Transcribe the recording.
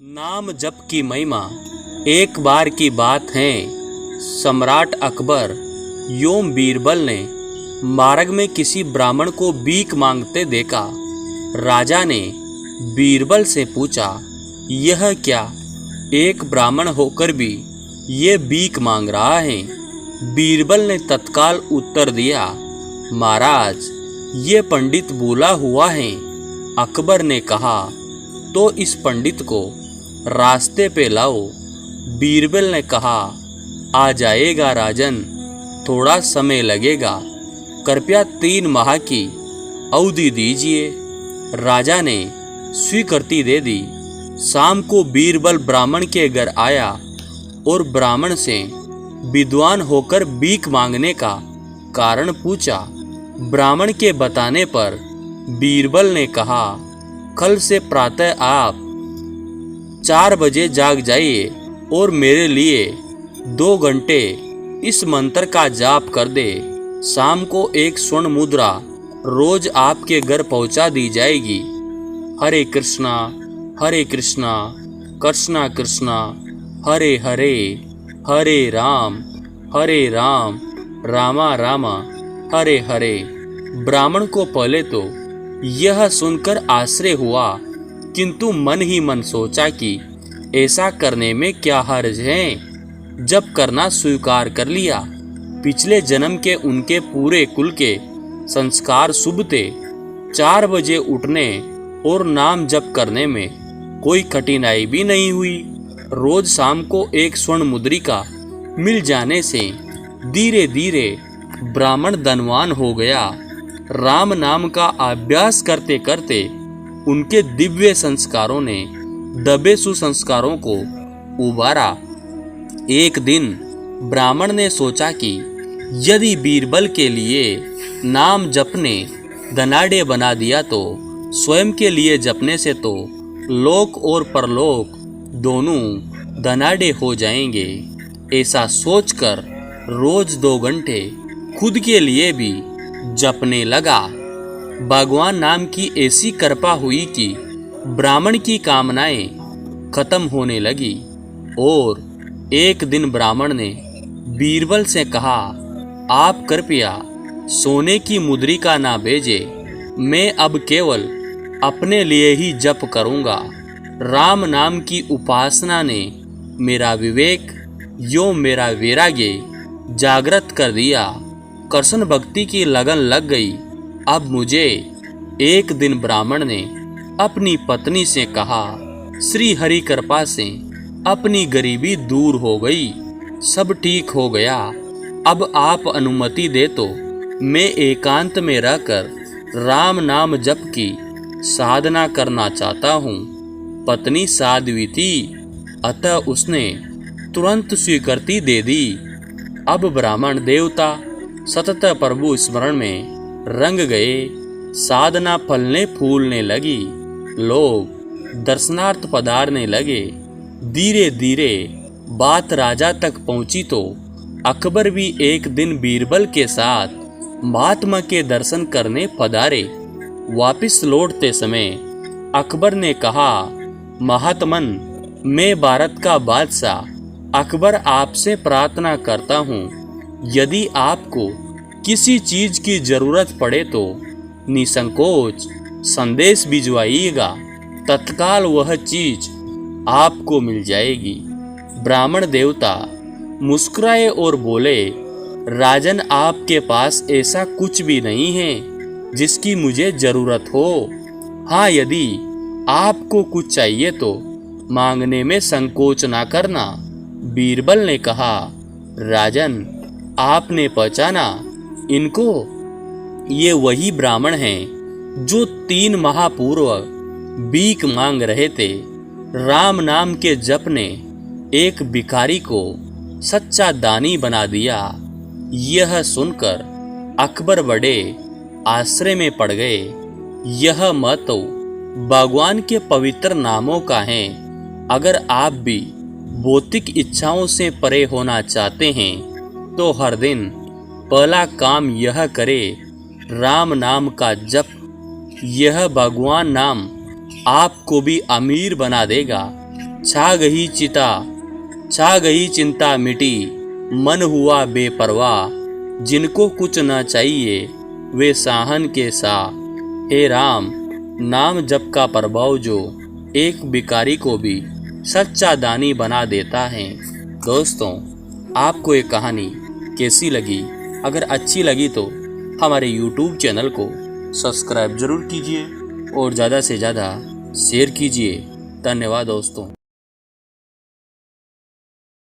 नाम जप की महिमा। एक बार की बात है, सम्राट अकबर योम बीरबल ने मार्ग में किसी ब्राह्मण को भीख मांगते देखा। राजा ने बीरबल से पूछा, यह क्या, एक ब्राह्मण होकर भी ये भीख मांग रहा है? बीरबल ने तत्काल उत्तर दिया, महाराज, ये पंडित बोला हुआ है। अकबर ने कहा, तो इस पंडित को रास्ते पे लाओ। बीरबल ने कहा, आ जाएगा राजन, थोड़ा समय लगेगा, कृपया 3 माह की अवधि दीजिए। राजा ने स्वीकृति दे दी। शाम को बीरबल ब्राह्मण के घर आया और ब्राह्मण से विद्वान होकर भीख मांगने का कारण पूछा। ब्राह्मण के बताने पर बीरबल ने कहा, कल से प्रातः आप 4 बजे जाग जाइए और मेरे लिए 2 घंटे इस मंत्र का जाप कर दे। शाम को 1 स्वर्ण मुद्रा रोज आपके घर पहुंचा दी जाएगी। हरे कृष्णा कृष्णा कृष्णा हरे हरे, हरे राम रामा रामा हरे हरे। ब्राह्मण को पहले तो यह सुनकर आश्चर्य हुआ, किंतु मन ही मन सोचा कि ऐसा करने में क्या हर्ज है। जब करना स्वीकार कर लिया। पिछले जन्म के उनके पूरे कुल के संस्कार शुभ थे। 4 बजे उठने और नाम जप करने में कोई कठिनाई भी नहीं हुई। रोज शाम को 1 स्वर्ण मुद्रिका मिल जाने से धीरे धीरे ब्राह्मण धनवान हो गया। राम नाम का अभ्यास करते करते उनके दिव्य संस्कारों ने दबे सुसंस्कारों को उबारा। एक दिन ब्राह्मण ने सोचा कि यदि बीरबल के लिए नाम जपने धनाढ़ बना दिया तो स्वयं के लिए जपने से तो लोक और परलोक दोनों धनाढ़ हो जाएंगे। ऐसा सोचकर रोज 2 घंटे खुद के लिए भी जपने लगा। भगवान नाम की ऐसी कृपा हुई कि ब्राह्मण की कामनाएं खत्म होने लगी। और एक दिन ब्राह्मण ने बीरबल से कहा, आप कृपया सोने की मुद्रिका ना भेजे, मैं अब केवल अपने लिए ही जप करूंगा। राम नाम की उपासना ने मेरा विवेक यो मेरा वैराग्य जागृत कर दिया। कृष्ण भक्ति की लगन लग गई। अब मुझे एक दिन ब्राह्मण ने अपनी पत्नी से कहा, श्री हरि कृपा से अपनी गरीबी दूर हो गई, सब ठीक हो गया। अब आप अनुमति दे तो मैं एकांत में रहकर राम नाम जप की साधना करना चाहता हूँ। पत्नी साध्वी थी, अतः उसने तुरंत स्वीकृति दे दी। अब ब्राह्मण देवता सतत प्रभु स्मरण में रंग गए। साधना फलने फूलने लगी। लोग दर्शनार्थ पधारने लगे। धीरे धीरे बात राजा तक पहुंची तो अकबर भी एक दिन बीरबल के साथ महात्मा के दर्शन करने पधारे। वापिस लौटते समय अकबर ने कहा, महात्मन, मैं भारत का बादशाह अकबर आपसे प्रार्थना करता हूँ, यदि आपको किसी चीज की जरूरत पड़े तो निसंकोच संदेश भिजवाइएगा, तत्काल वह चीज आपको मिल जाएगी। ब्राह्मण देवता मुस्कुराए और बोले, राजन, आपके पास ऐसा कुछ भी नहीं है जिसकी मुझे जरूरत हो। हाँ, यदि आपको कुछ चाहिए तो मांगने में संकोच ना करना। बीरबल ने कहा, राजन, आपने पहचाना इनको? ये वही ब्राह्मण हैं जो 3 माह पूर्व भीख मांग रहे थे। राम नाम के जप ने एक भिखारी को सच्चा दानी बना दिया। यह सुनकर अकबर बड़े आश्चर्य में पड़ गए। यह मत तो भगवान के पवित्र नामों का है। अगर आप भी भौतिक इच्छाओं से परे होना चाहते हैं तो हर दिन पहला काम यह करे, राम नाम का जप। यह भगवान नाम आपको भी अमीर बना देगा। छा गई चिता, छा गई चिंता मिटी, मन हुआ बेपरवाह, जिनको कुछ न चाहिए वे साहन के सा। हे राम, नाम जप का प्रभाव जो एक भिखारी को भी सच्चा दानी बना देता है। दोस्तों, आपको ये कहानी कैसी लगी? अगर अच्छी लगी तो हमारे YouTube चैनल को सब्सक्राइब जरूर कीजिए और ज़्यादा से ज़्यादा शेयर कीजिए। धन्यवाद दोस्तों।